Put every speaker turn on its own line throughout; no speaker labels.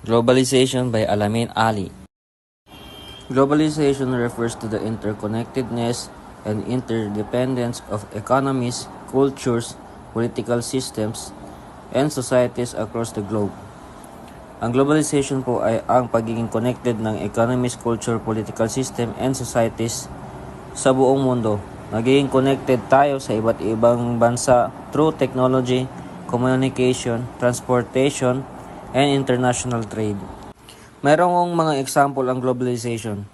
Globalization by Alamin Ali. Globalization refers to the interconnectedness and interdependence of economies, cultures, political systems, and societies across the globe. Ang globalization po ay ang pagiging connected ng economies, culture, political system, and societies sa buong mundo. Nagiging connected tayo sa iba't ibang bansa through technology, communication, transportation, and international trade. Mayroong mga example ang globalization.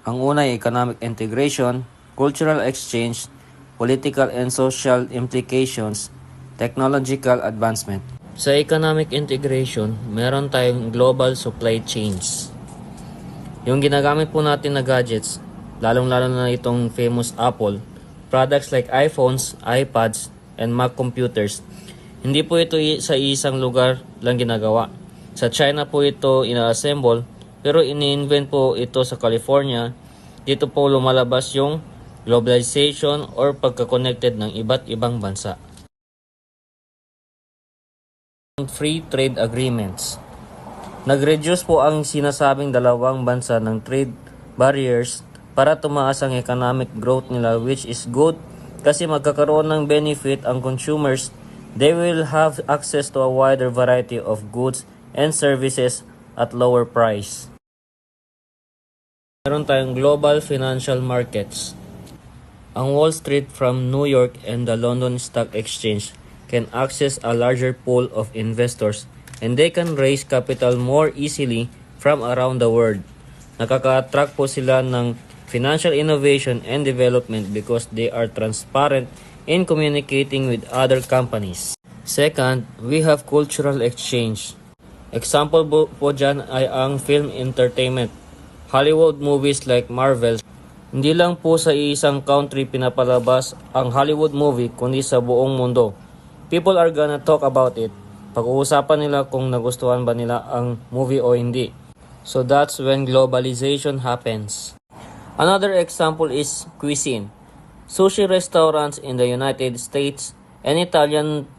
Ang una ay economic integration, cultural exchange, political and social implications, technological advancement. Sa economic integration, meron tayong global supply chains. Yung ginagamit po natin na gadgets, lalong-lalo na itong famous Apple, products like iPhones, iPads, and Mac computers, hindi po ito sa isang lugar lang ginagawa. Sa China po ito ina-assemble, pero ini-invent po ito sa California. Dito po lumalabas yung globalization or pagka-connected ng iba't ibang bansa. Free trade agreements. Nag-reduce po ang sinasabing dalawang bansa ng trade barriers para tumaas ang economic growth nila, which is good kasi magkakaroon ng benefit ang consumers. They will have access to a wider variety of goods and services at lower price. Meron tayong global financial markets. Ang Wall Street from New York and the London Stock Exchange can access a larger pool of investors and they can raise capital more easily from around the world. Nakaka-attract po sila ng financial innovation and development because they are transparent in communicating with other companies. Second, we have cultural exchange. Example po dyan ay ang film entertainment. Hollywood movies like Marvel. Hindi lang po sa isang country pinapalabas ang Hollywood movie kundi sa buong mundo. People are gonna talk about it. Pag-uusapan nila kung nagustuhan ba nila ang movie o hindi. So that's when globalization happens. Another example is cuisine. Sushi restaurants in the United States and Italian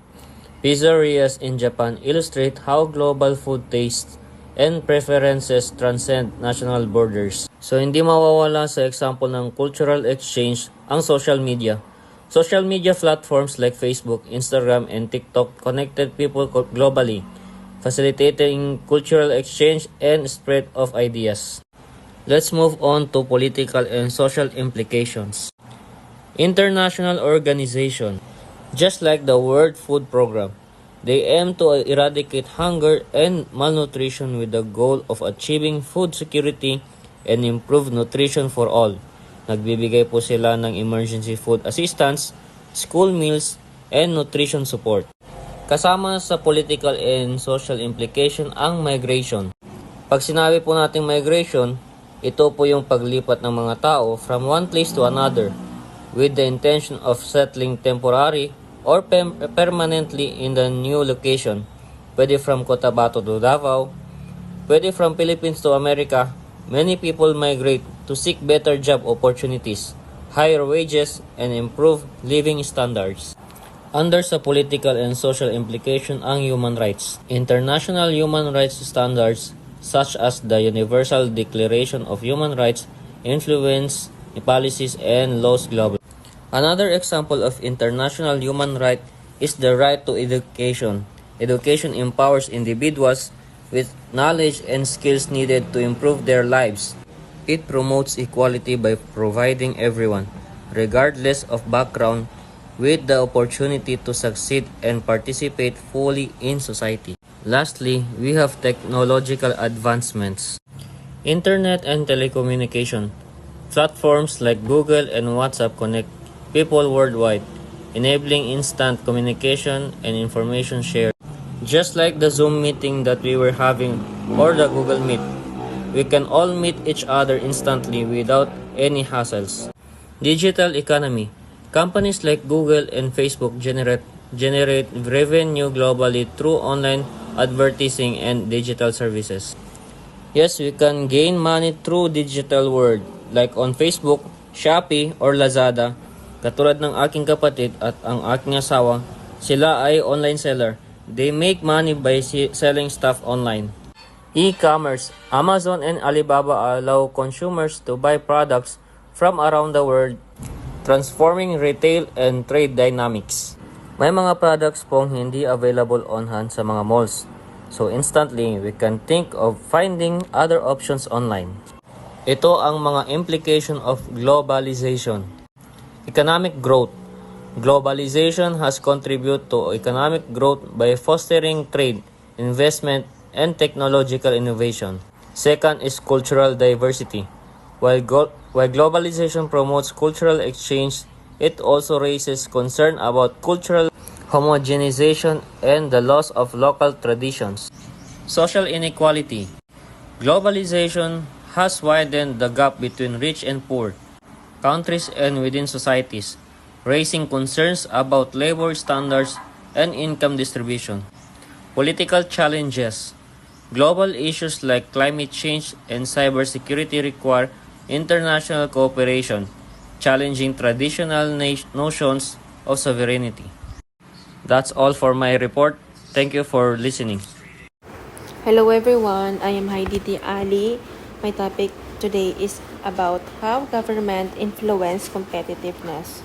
pizzerias in Japan illustrate how global food tastes and preferences transcend national borders. So hindi mawawala sa example ng cultural exchange ang social media. Social media platforms like Facebook, Instagram, and TikTok connected people globally, facilitating cultural exchange and spread of ideas. Let's move on to political and social implications. International organization. Just like the World Food Program, they aim to eradicate hunger and malnutrition with the goal of achieving food security and improve nutrition for all. Nagbibigay po sila ng emergency food assistance, school meals, and nutrition support. Kasama sa political and social implication ang migration. Pag sinabi po nating migration, ito po yung paglipat ng mga tao from one place to another with the intention of settling temporary or permanently in the new location. Pwede from Cotabato to Davao, pwede from Philippines to America. Many people migrate to seek better job opportunities, higher wages, and improved living standards. Under sa political and social implication ang human rights. International human rights standards such as the Universal Declaration of Human Rights influence policies and laws globally. Another example of international human right is the right to education. Education empowers individuals with knowledge and skills needed to improve their lives. It promotes equality by providing everyone, regardless of background, with the opportunity to succeed and participate fully in society. Lastly, we have technological advancements. Internet and telecommunication. Platforms like Google and WhatsApp connect people worldwide, enabling instant communication and information sharing. Just like the Zoom meeting that we were having or the Google Meet, we can all meet each other instantly without any hassles. Digital economy. Companies like Google and Facebook generate revenue globally through online advertising and digital services. Yes, we can gain money through digital world like on Facebook, Shopee, or Lazada. Katulad ng aking kapatid at ang aking asawa, sila ay online seller. They make money by selling stuff online. E-commerce. Amazon and Alibaba allow consumers to buy products from around the world, transforming retail and trade dynamics. May mga products pong hindi available on hand sa mga malls. So instantly, we can think of finding other options online. Ito ang mga implication of globalization. Economic growth. Globalization has contributed to economic growth by fostering trade, investment, and technological innovation. Second is cultural diversity. While globalization promotes cultural exchange, it also raises concern about cultural homogenization and the loss of local traditions. Social inequality. Globalization has widened the gap between rich and poor, countries and within societies, raising concerns about labor standards and income distribution. Political challenges. Global issues like climate change and cybersecurity require international cooperation, challenging traditional notions of sovereignty. That's all for my report. Thank you for listening.
Hello everyone, I am Heidi D. Ali. My topic today is about how government influence competitiveness.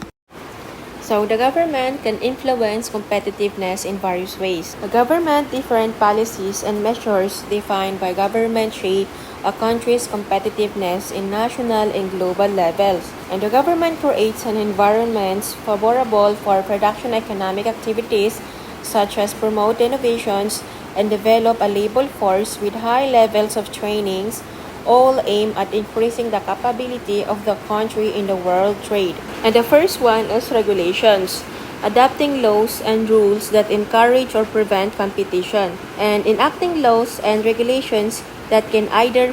So the government can influence competitiveness in various ways. The government different policies and measures defined by government shape a country's competitiveness in national and global levels. And the government creates an environment favorable for production economic activities such as promote innovations and develop a labor force with high levels of trainings, all aim at increasing the capability of the country in the world trade. And the first one is regulations, adopting laws and rules that encourage or prevent competition, and enacting laws and regulations that can either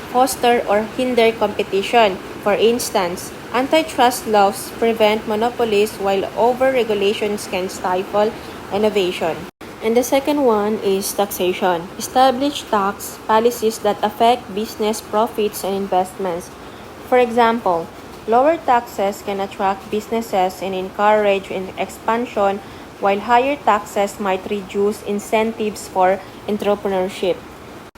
foster or hinder competition. For instance, antitrust laws prevent monopolies while over-regulations can stifle innovation. And the second one is taxation. Establish tax policies that affect business profits and investments. For example, lower taxes can attract businesses and encourage expansion, while higher taxes might reduce incentives for entrepreneurship.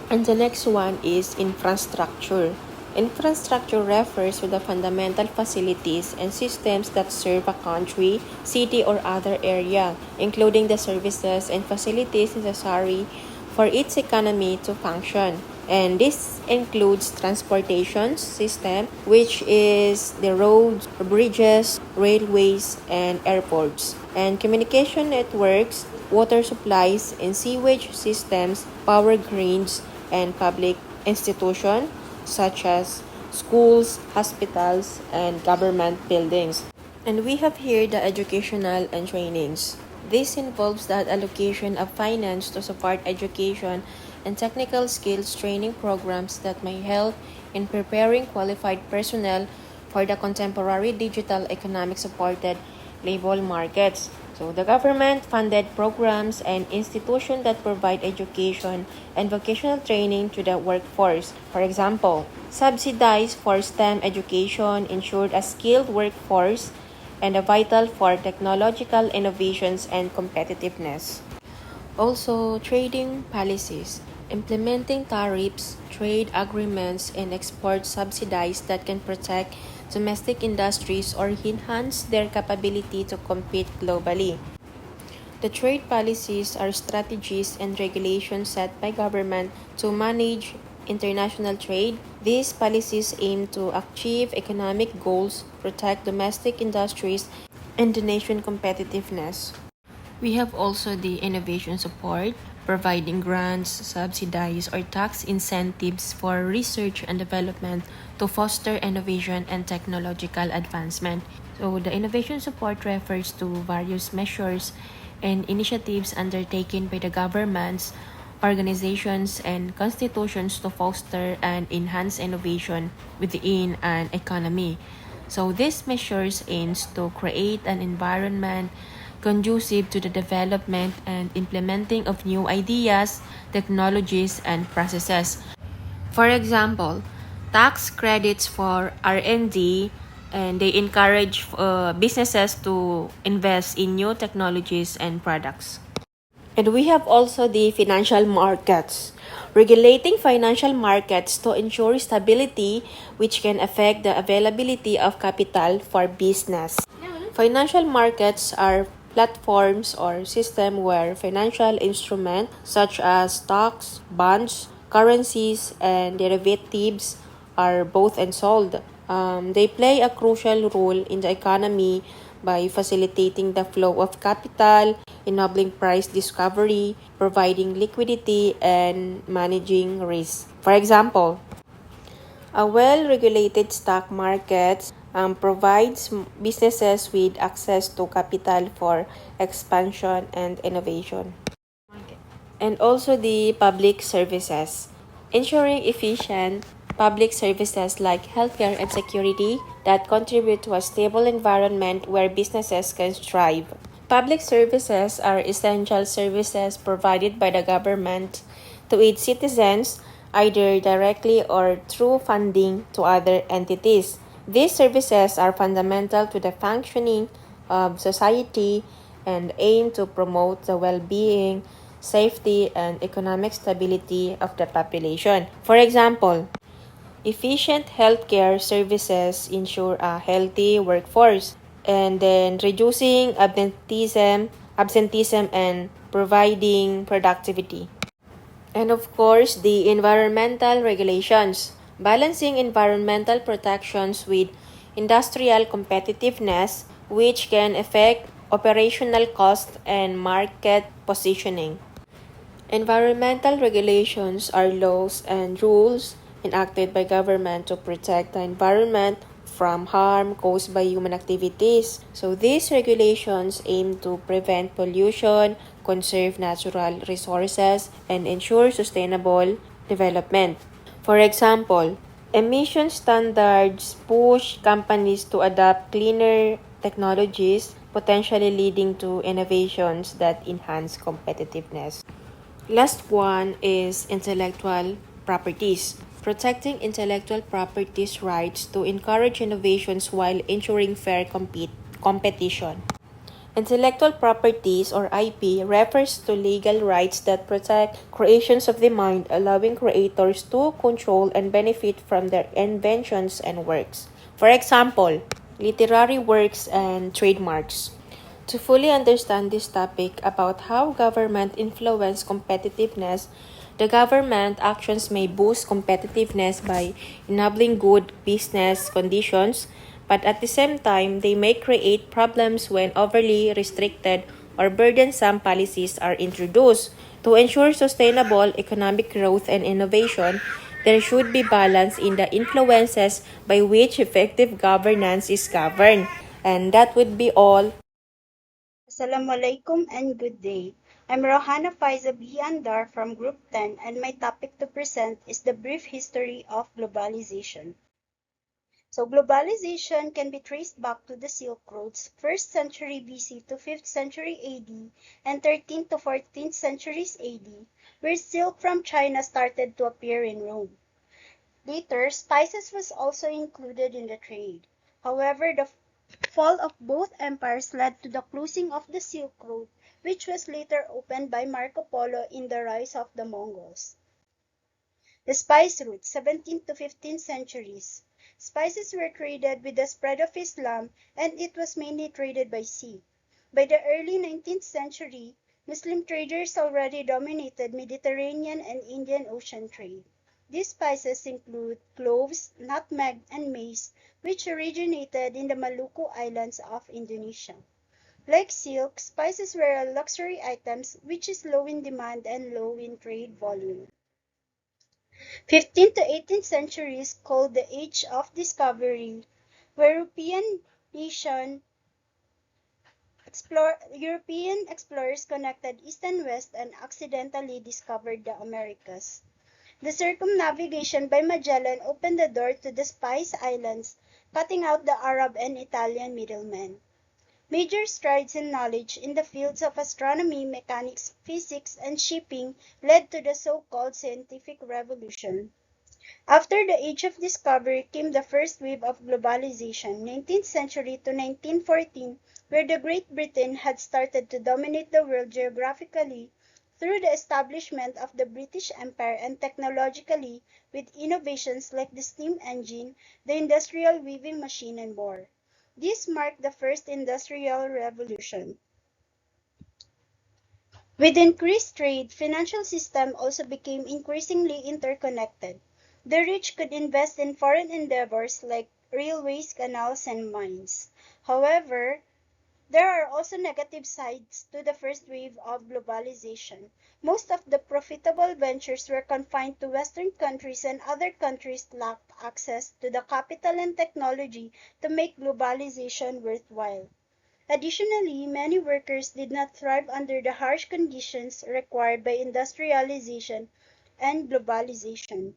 And the next one is infrastructure. Infrastructure refers to the fundamental facilities and systems that serve a country, city, or other area, including the services and facilities necessary for its economy to function. And this includes transportation system, which is the roads, bridges, railways, and airports, and communication networks, water supplies, and sewage systems, power grids, and public institutions such as schools, hospitals, and government buildings. And we have here the educational and trainings. This involves the allocation of finance to support education and technical skills training programs that may help in preparing qualified personnel for the contemporary digital economic supported labor markets. So the government-funded programs and institutions that provide education and vocational training to the workforce. For example, subsidized for STEM education ensured a skilled workforce and are vital for technological innovations and competitiveness. Also, trading policies, implementing tariffs, trade agreements, and export subsidies that can protect domestic industries or enhance their capability to compete globally. The trade policies are strategies and regulations set by government to manage international trade. These policies aim to achieve economic goals, protect domestic industries, and the nation competitiveness. We have also the innovation support, providing grants, subsidies, or tax incentives for research and development to foster innovation and technological advancement. So the innovation support refers to various measures and initiatives undertaken by the governments, organizations, and constitutions to foster and enhance innovation within an economy. So these measures aims to create an environment conducive to the development and implementing of new ideas, technologies, and processes. For example, tax credits for R&D, and they encourage businesses to invest in new technologies and products. And we have also the financial markets. Regulating financial markets to ensure stability, which can affect the availability of capital for business. Financial markets are platforms or system where financial instruments such as stocks, bonds, currencies, and derivatives are bought and sold. They play a crucial role in the economy by facilitating the flow of capital, enabling price discovery, providing liquidity, and managing risk. For example, a well-regulated stock market provides businesses with access to capital for expansion and innovation. And also the public services, ensuring efficient public services like healthcare and security that contribute to a stable environment where businesses can thrive. Public services are essential services provided by the government to aid citizens either directly or through funding to other entities. These services are fundamental to the functioning of society and aim to promote the well-being, safety, and economic stability of the population. For example, efficient healthcare services ensure a healthy workforce and then reducing absenteeism and providing productivity. And of course, the environmental regulations, balancing environmental protections with industrial competitiveness, which can affect operational cost and market positioning. Environmental regulations are laws and rules enacted by government to protect the environment from harm caused by human activities. So these regulations aim to prevent pollution, conserve natural resources, and ensure sustainable development. For example, emission standards push companies to adopt cleaner technologies, potentially leading to innovations that enhance competitiveness. Last one is intellectual properties. Protecting intellectual properties rights to encourage innovations while ensuring fair competition. Intellectual properties or IP refers to legal rights that protect creations of the mind, allowing creators to control and benefit from their inventions and works. For example, literary works and trademarks. To fully understand this topic about how government influence competitiveness, the government actions may boost competitiveness by enabling good business conditions, but at the same time, they may create problems when overly restricted or burdensome policies are introduced. To ensure sustainable economic growth and innovation, there should be balance in the influences by which effective governance is governed. And that would be all.
Assalamualaikum and good day. I'm Rohana Faiza B. Andar from Group 10 and my topic to present is the brief history of globalization. So globalization can be traced back to the Silk Roads, 1st century BC to 5th century AD and 13th to 14th centuries AD, where silk from China started to appear in Rome. Later, spices was also included in the trade. However, the fall of both empires led to the closing of the Silk Road, which was later opened by Marco Polo in the rise of the Mongols. The spice route, 17th to 15th centuries. Spices were traded with the spread of Islam, and it was mainly traded by sea. By the early 19th century, Muslim traders already dominated Mediterranean and Indian Ocean trade. These spices include cloves, nutmeg, and mace, which originated in the Maluku Islands of Indonesia. Like silk, spices were luxury items which is low in demand and low in trade volume. 15th to 18th centuries called the Age of Discovery, where European explorers connected east and west and accidentally discovered the Americas. The circumnavigation by Magellan opened the door to the Spice Islands, cutting out the Arab and Italian middlemen. Major strides in knowledge in the fields of astronomy, mechanics, physics, and shipping led to the so-called scientific revolution. After the Age of Discovery came the first wave of globalization, 19th century to 1914, where the Great Britain had started to dominate the world geographically through the establishment of the British Empire and technologically with innovations like the steam engine, the industrial weaving machine, and more. This marked the first industrial revolution. With increased trade, financial system also became increasingly interconnected. The rich could invest in foreign endeavors like railways, canals, and mines. However, there are also negative sides to the first wave of globalization. Most of the profitable ventures were confined to Western countries, and other countries lacked access to the capital and technology to make globalization worthwhile. Additionally, many workers did not thrive under the harsh conditions required by industrialization and globalization.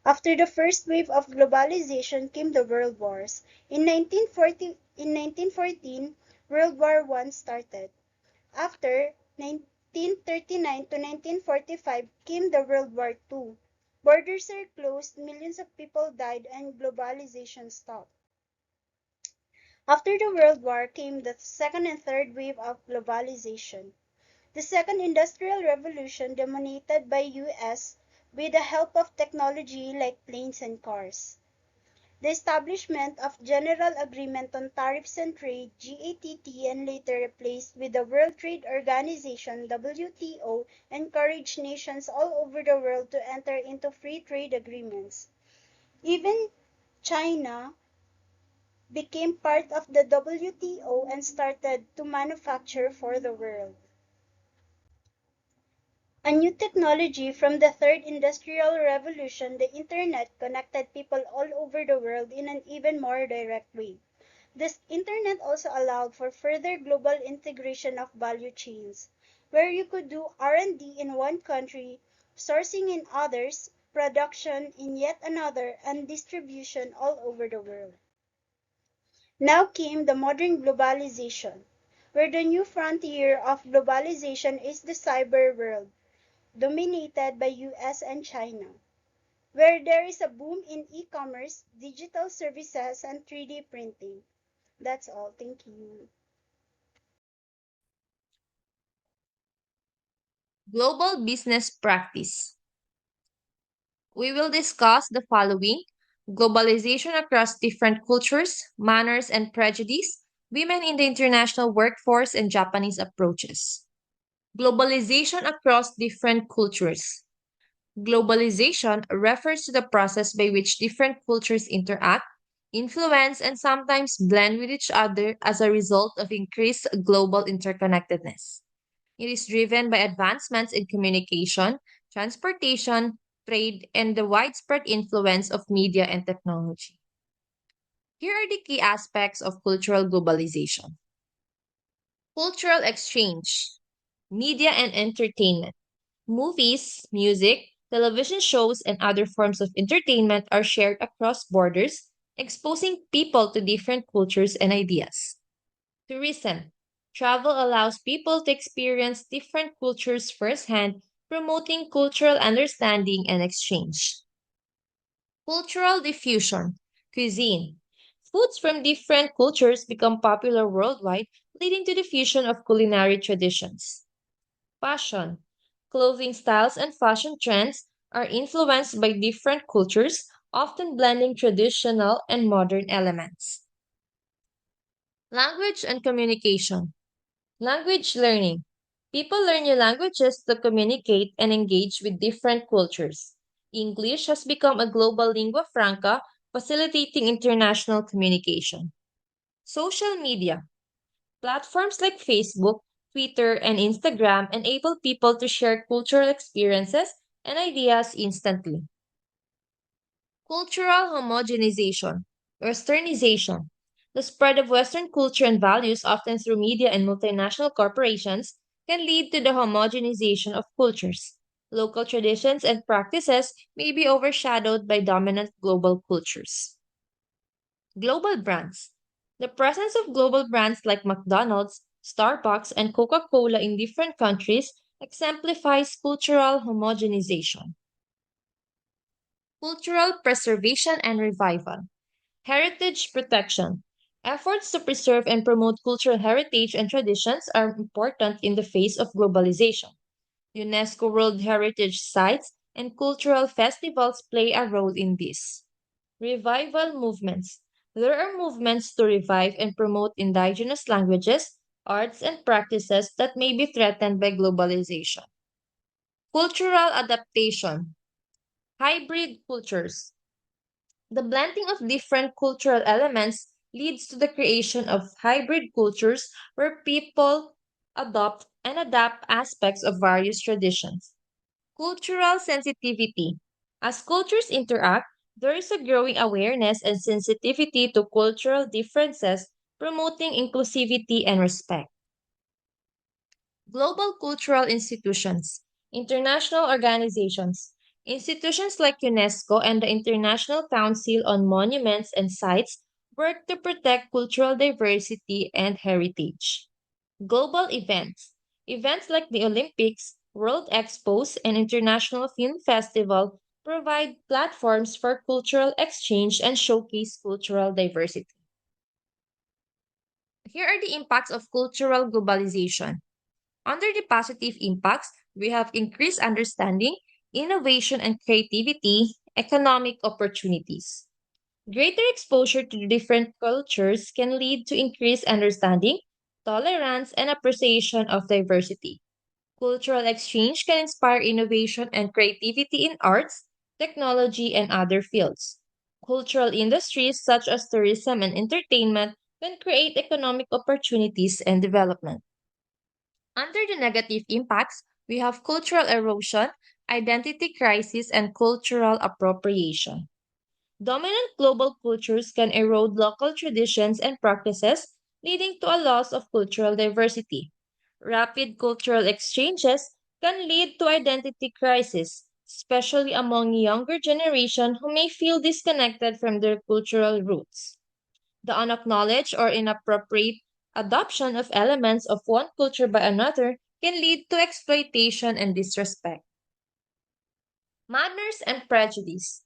After the first wave of globalization came the World Wars. In 1914, World War I started. After 1939 to 1945 came the World War II. Borders were closed, millions of people died, and globalization stopped. After the World War came the second and third wave of globalization. The second industrial revolution dominated by US with the help of technology like planes and cars. The establishment of General Agreement on Tariffs and Trade (GATT) and later replaced with the World Trade Organization (WTO) encouraged nations all over the world to enter into free trade agreements. Even China became part of the WTO and started to manufacture for the world. A new technology from the third industrial revolution, the internet, connected people all over the world in an even more direct way. This internet also allowed for further global integration of value chains, where you could do R&D in one country, sourcing in others, production in yet another, and distribution all over the world. Now came the modern globalization, where the new frontier of globalization is the cyber world, dominated by US and China, where there is a boom in e-commerce, digital services, and 3D printing. That's all. Thank you.
Global business practice. We will discuss the following: globalization across different cultures, manners, and prejudice, women in the international workforce, and Japanese approaches. Globalization across different cultures. Globalization refers to the process by which different cultures interact, influence, and sometimes blend with each other as a result of increased global interconnectedness. It is driven by advancements in communication, transportation, trade, and the widespread influence of media and technology. Here are the key aspects of cultural globalization: cultural exchange, media and entertainment. Movies, music, television shows, and other forms of entertainment are shared across borders, exposing people to different cultures and ideas. Tourism. Travel allows people to experience different cultures firsthand, promoting cultural understanding and exchange. Cultural diffusion. Cuisine. Foods from different cultures become popular worldwide, leading to the fusion of culinary traditions. Fashion. Clothing styles and fashion trends are influenced by different cultures, often blending traditional and modern elements. Language and communication. Language learning. People learn new languages to communicate and engage with different cultures. English has become a global lingua franca, facilitating international communication. Social media. Platforms like Facebook, Twitter, and Instagram enable people to share cultural experiences and ideas instantly. Cultural homogenization, westernization. The spread of Western culture and values, often through media and multinational corporations, can lead to the homogenization of cultures. Local traditions and practices may be overshadowed by dominant global cultures. Global brands. The presence of global brands like McDonald's, Starbucks, and Coca Cola in different countries exemplifies cultural homogenization. Cultural preservation and revival. Heritage protection. Efforts to preserve and promote cultural heritage and traditions are important in the face of globalization. UNESCO World Heritage Sites and cultural festivals play a role in this. Revival movements. There are movements to revive and promote indigenous languages, arts, and practices that may be threatened by globalization. Cultural adaptation. Hybrid cultures. The blending of different cultural elements leads to the creation of hybrid cultures where people adopt and adapt aspects of various traditions. Cultural sensitivity. As cultures interact, there is a growing awareness and sensitivity to cultural differences, promoting inclusivity and respect. Global cultural institutions, international organizations, institutions like UNESCO and the International Council on Monuments and Sites work to protect cultural diversity and heritage. Global events, events like the Olympics, World Expos, and International Film Festival provide platforms for cultural exchange and showcase cultural diversity. Here are the impacts of cultural globalization. Under the positive impacts, we have increased understanding, innovation and creativity, economic opportunities. Greater exposure to different cultures can lead to increased understanding, tolerance, and appreciation of diversity. Cultural exchange can inspire innovation and creativity in arts, technology, and other fields. Cultural industries such as tourism and entertainment can create economic opportunities and development. Under the negative impacts, we have cultural erosion, identity crisis, and cultural appropriation. Dominant global cultures can erode local traditions and practices, leading to a loss of cultural diversity. Rapid cultural exchanges can lead to identity crisis, especially among younger generation who may feel disconnected from their cultural roots. The unacknowledged or inappropriate adoption of elements of one culture by another can lead to exploitation and disrespect. Manners and prejudice.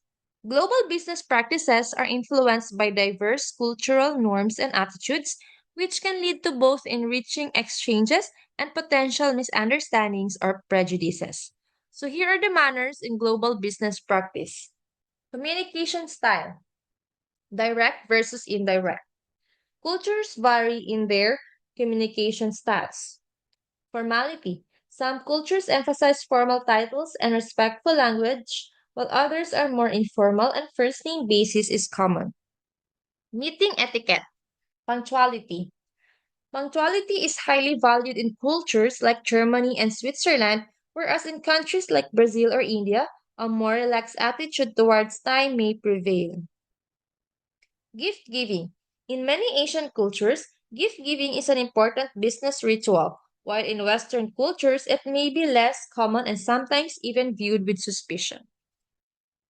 Global business practices are influenced by diverse cultural norms and attitudes, which can lead to both enriching exchanges and potential misunderstandings or prejudices. So, here are the manners in global business practice. Communication style, direct versus indirect. Cultures vary in their communication styles. Formality. Some cultures emphasize formal titles and respectful language, while others are more informal and first name basis is common. Meeting etiquette. Punctuality. Punctuality is highly valued in cultures like Germany and Switzerland, whereas in countries like Brazil or India, a more relaxed attitude towards time may prevail. Gift giving. In many Asian cultures, gift giving is an important business ritual, while in Western cultures it may be less common and sometimes even viewed with suspicion.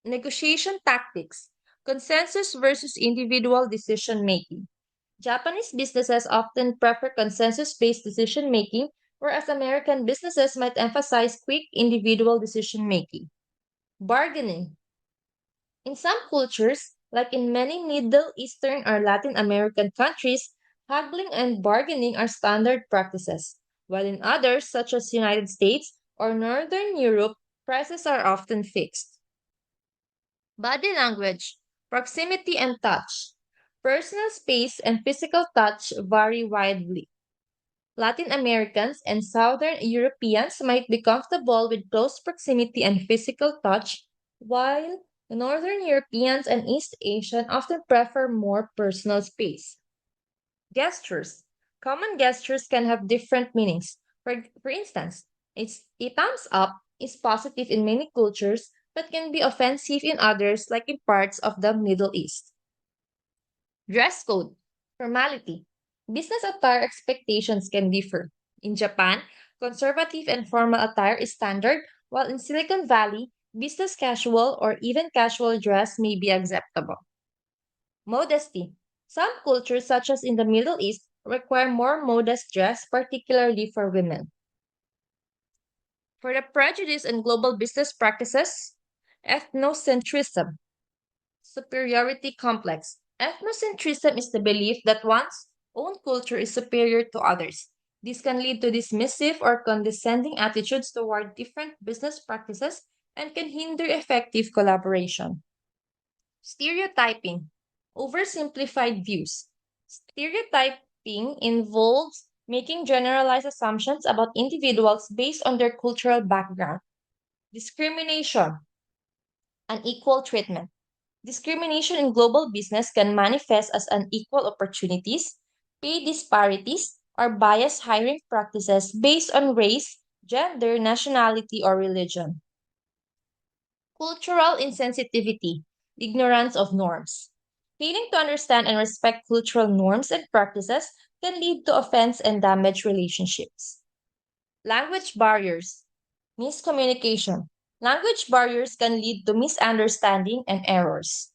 Negotiation tactics. Consensus versus individual decision making. Japanese businesses often prefer consensus based decision making, whereas American businesses might emphasize quick individual decision making. Bargaining. In some cultures, like in many Middle Eastern or Latin American countries, haggling and bargaining are standard practices, while in others, such as United States or Northern Europe, prices are often fixed. Body language, proximity and touch. Personal space and physical touch vary widely. Latin Americans and Southern Europeans might be comfortable with close proximity and physical touch, while Northern Europeans and East Asian often prefer more personal space. Gestures. Common gestures can have different meanings. For instance, a thumbs up is positive in many cultures but can be offensive in others, like in parts of the Middle East. Dress code, formality. Business attire expectations can differ. In Japan, conservative and formal attire is standard, while in Silicon Valley, business casual or even casual dress may be acceptable. Modesty. Some cultures, such as in the Middle East, require more modest dress, particularly for women. For the prejudice in global business practices, ethnocentrism. Superiority complex. Ethnocentrism is the belief that one's own culture is superior to others. This can lead to dismissive or condescending attitudes toward different business practices and can hinder effective collaboration. Stereotyping, oversimplified views. Stereotyping involves making generalized assumptions about individuals based on their cultural background. Discrimination, unequal treatment. Discrimination in global business can manifest as unequal opportunities, pay disparities, or biased hiring practices based on race, gender, nationality, or religion. Cultural insensitivity, ignorance of norms. Failing to understand and respect cultural norms and practices can lead to offense and damage relationships. Language barriers, miscommunication. Language barriers can lead to misunderstanding and errors.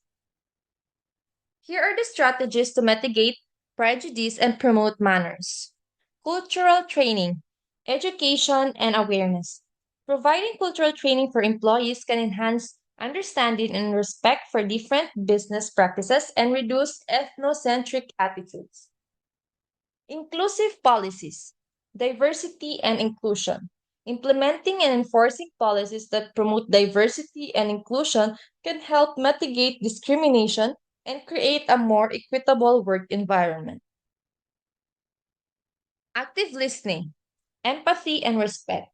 Here are the strategies to mitigate prejudice and promote manners. Cultural training, education, and awareness. Providing cultural training for employees can enhance understanding and respect for different business practices and reduce ethnocentric attitudes. Inclusive policies, diversity and inclusion. Implementing and enforcing policies that promote diversity and inclusion can help mitigate discrimination and create a more equitable work environment. Active listening, empathy, and respect.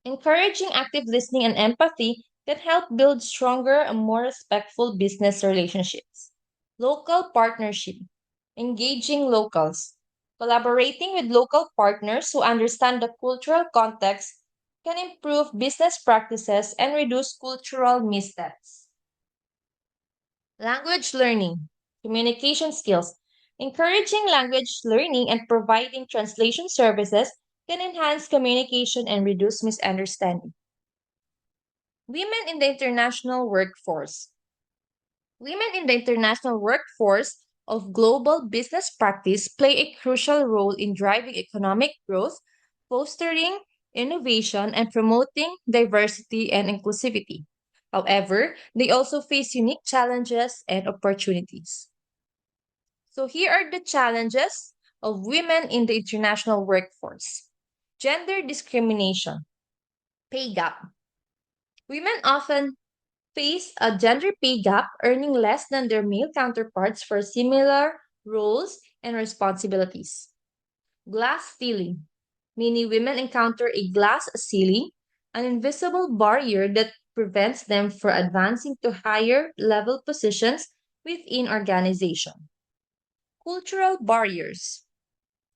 Encouraging active listening and empathy can help build stronger and more respectful business relationships. Local partnership, engaging locals. Collaborating with local partners who understand the cultural context can improve business practices and reduce cultural missteps. Language learning, communication skills. Encouraging language learning and providing translation services can enhance communication and reduce misunderstanding. Women in the international workforce. Women in the international workforce of global business practice play a crucial role in driving economic growth, fostering innovation, and promoting diversity and inclusivity. However, they also face unique challenges and opportunities. So, here are the challenges of women in the international workforce: gender discrimination, pay gap. Women often face a gender pay gap, earning less than their male counterparts for similar roles and responsibilities. Glass ceiling. Many women encounter a glass ceiling, an invisible barrier that prevents them from advancing to higher level positions within organization. Cultural barriers,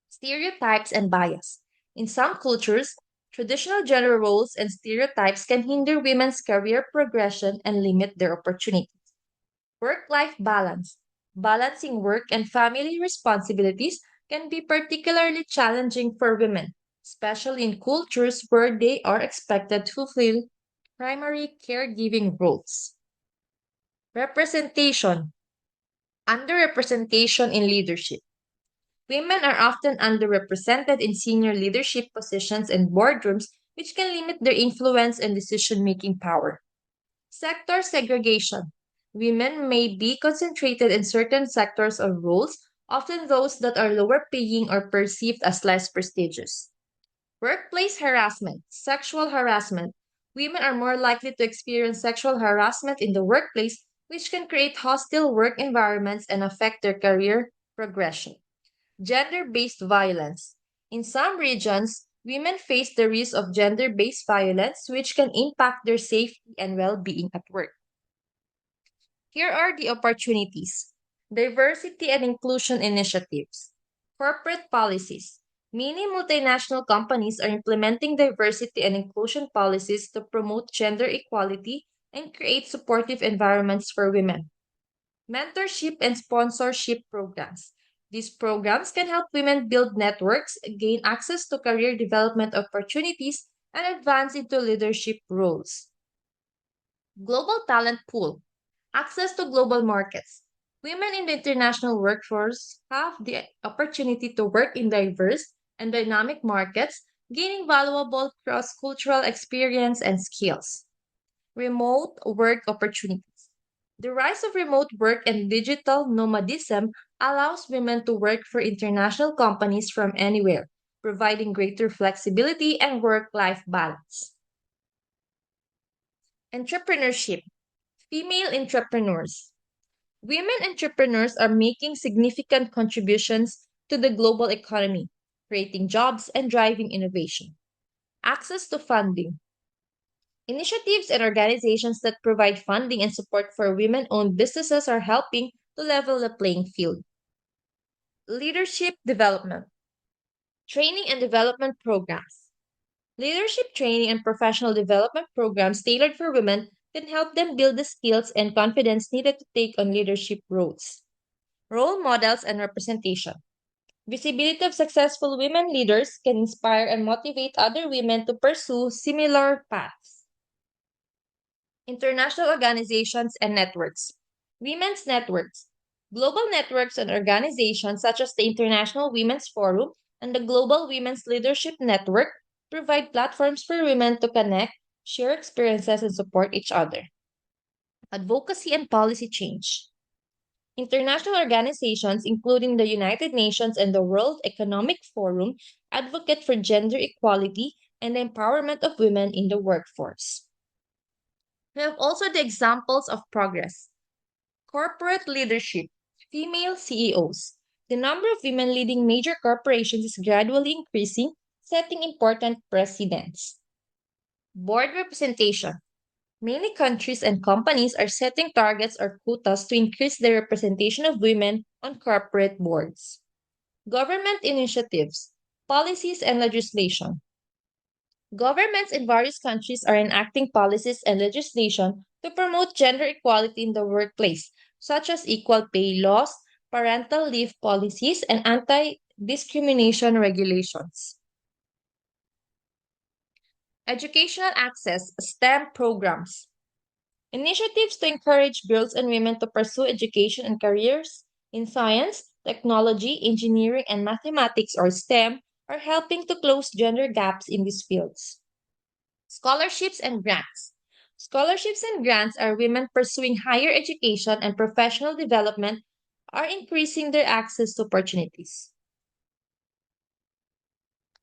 stereotypes, and bias. In some cultures, traditional gender roles and stereotypes can hinder women's career progression and limit their opportunities. Work life balance. Balancing work and family responsibilities can be particularly challenging for women, especially in cultures where they are expected to fulfill primary caregiving roles. Representation. Underrepresentation in leadership. Women are often underrepresented in senior leadership positions and boardrooms, which can limit their influence and decision making power. Sector segregation. Women may be concentrated in certain sectors or roles, often those that are lower paying or perceived as less prestigious. Workplace harassment, sexual harassment. Women are more likely to experience sexual harassment in the workplace, which can create hostile work environments and affect their career progression. Gender based violence. In some regions, women face the risk of gender based violence, which can impact their safety and well being at work. Here are the opportunities: diversity and inclusion initiatives, corporate policies. Many multinational companies are implementing diversity and inclusion policies to promote gender equality and create supportive environments for women. Mentorship and sponsorship programs. These programs can help women build networks, gain access to career development opportunities, and advance into leadership roles. Global talent pool. Access to global markets. Women in the international workforce have the opportunity to work in diverse and dynamic markets, gaining valuable cross cultural experience and skills. Remote work opportunities. The rise of remote work and digital nomadism allows women to work for international companies from anywhere, providing greater flexibility and work life balance. Entrepreneurship. Female entrepreneurs. Women entrepreneurs are making significant contributions to the global economy, creating jobs and driving innovation. Access to funding. Initiatives and organizations that provide funding and support for women owned businesses are helping to level the playing field. Leadership development, training and development programs. Leadership training and professional development programs tailored for women can help them build the skills and confidence needed to take on leadership roles. Role models and representation. Visibility of successful women leaders can inspire and motivate other women to pursue similar paths. International organizations and networks. Women's networks. Global networks and organizations such as the International Women's Forum and the Global Women's Leadership Network provide platforms for women to connect, share experiences, and support each other. Advocacy and policy change. International organizations, including the United Nations and the World Economic Forum, advocate for gender equality and the empowerment of women in the workforce. We have also the examples of progress. Corporate leadership, female CEOs. The number of women leading major corporations is gradually increasing, setting important precedents. Board representation. Many countries and companies are setting targets or quotas to increase the representation of women on corporate boards. Government initiatives, policies, and legislation. Governments in various countries are enacting policies and legislation to promote gender equality in the workplace, such as equal pay laws, parental leave policies, and anti discrimination regulations. Educational access, STEM programs. Initiatives to encourage girls and women to pursue education and careers in science, technology, engineering, and mathematics or STEM are helping to close gender gaps in these fields. Scholarships and grants. Scholarships and grants are women pursuing higher education and professional development are increasing their access to opportunities.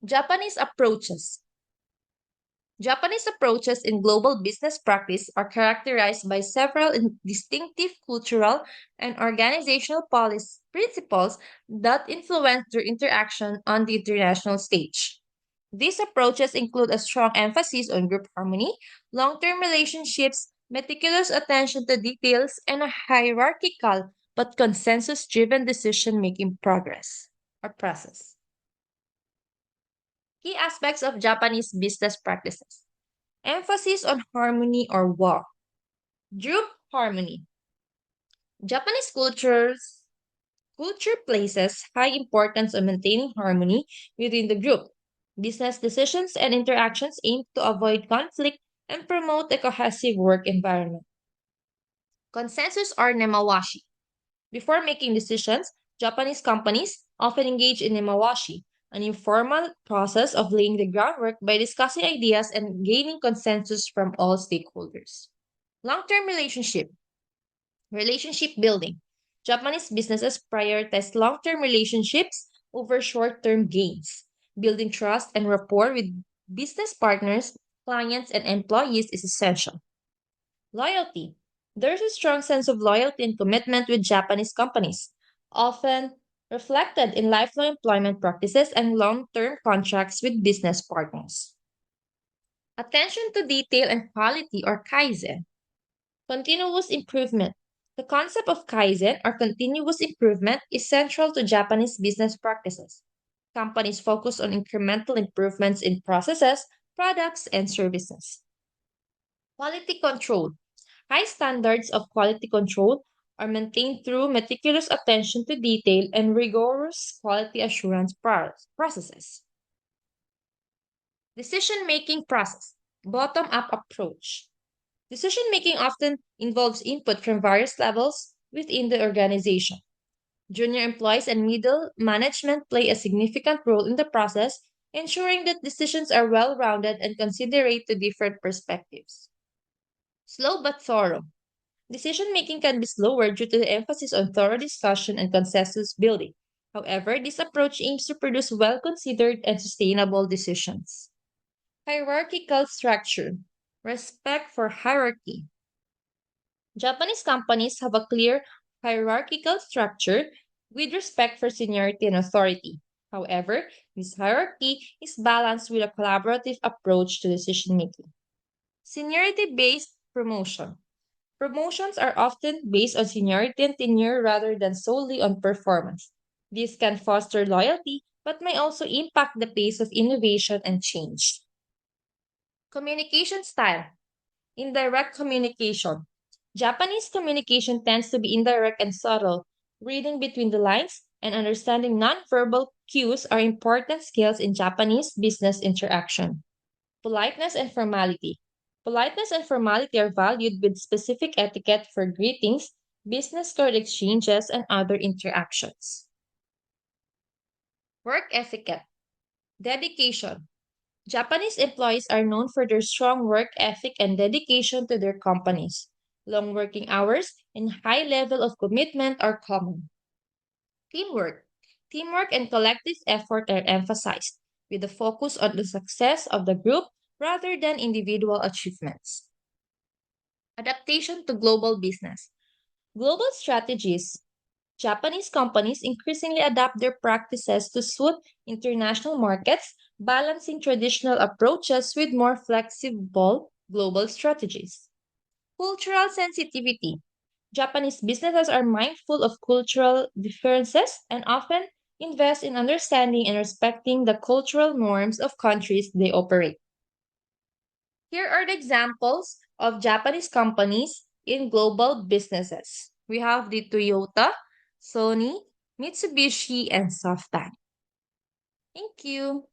Japanese approaches. Japanese approaches in global business practice are characterized by several distinctive cultural and organizational policy principles that influence their interaction on the international stage. These approaches include a strong emphasis on group harmony, long term relationships, meticulous attention to details, and a hierarchical but consensus driven decision making progress or process. Key aspects of Japanese business practices: emphasis on harmony or wa, group harmony. Japanese culture places high importance on maintaining harmony within the group. Business decisions and interactions aim to avoid conflict and promote a cohesive work environment. Consensus or nemawashi. Before making decisions, Japanese companies often engage in nemawashi, an informal process of laying the groundwork by discussing ideas and gaining consensus from all stakeholders. Long-term relationship building. Japanese businesses prioritize long-term relationships over short-term gains. Building trust and rapport with business partners, clients, and employees is essential. Loyalty. There's a strong sense of loyalty and commitment with Japanese companies, often reflected in lifelong employment practices and long term contracts with business partners. Attention to detail and quality or kaizen. Continuous improvement. The concept of kaizen or continuous improvement is central to Japanese business practices. Companies focus on incremental improvements in processes, products, and services. Quality control. High standards of quality control are maintained through meticulous attention to detail and rigorous quality assurance processes. Decision making process. Bottom up approach. Decision making often involves input from various levels within the organization. Junior employees and middle management play a significant role in the process, ensuring that decisions are well rounded and considerate to different perspectives. Slow but thorough. Decision making can be slower due to the emphasis on thorough discussion and consensus building. However, this approach aims to produce well considered and sustainable decisions. Hierarchical structure. Respect for hierarchy. Japanese companies have a clear hierarchical structure with respect for seniority and authority. However, this hierarchy is balanced with a collaborative approach to decision making. Seniority based promotion. Promotions are often based on seniority and tenure rather than solely on performance. This can foster loyalty but may also impact the pace of innovation and change. Communication style. Indirect communication. Japanese communication tends to be indirect and subtle. Reading between the lines and understanding nonverbal cues are important skills in Japanese business interaction. Politeness and formality. Politeness and formality are valued with specific etiquette for greetings, business card exchanges, and other interactions. Work etiquette. Dedication. Japanese employees are known for their strong work ethic and dedication to their companies. Long working hours and high level of commitment are common. Teamwork. Teamwork and collective effort are emphasized, with a focus on the success of the group rather than individual achievements. Adaptation to global business. Global strategies. Japanese companies increasingly adapt their practices to suit international markets, balancing traditional approaches with more flexible global strategies. Cultural sensitivity. Japanese businesses are mindful of cultural differences and often invest in understanding and respecting the cultural norms of countries they operate. Here are the examples of Japanese companies in global businesses. We have the Toyota, Sony, Mitsubishi, and SoftBank. Thank you.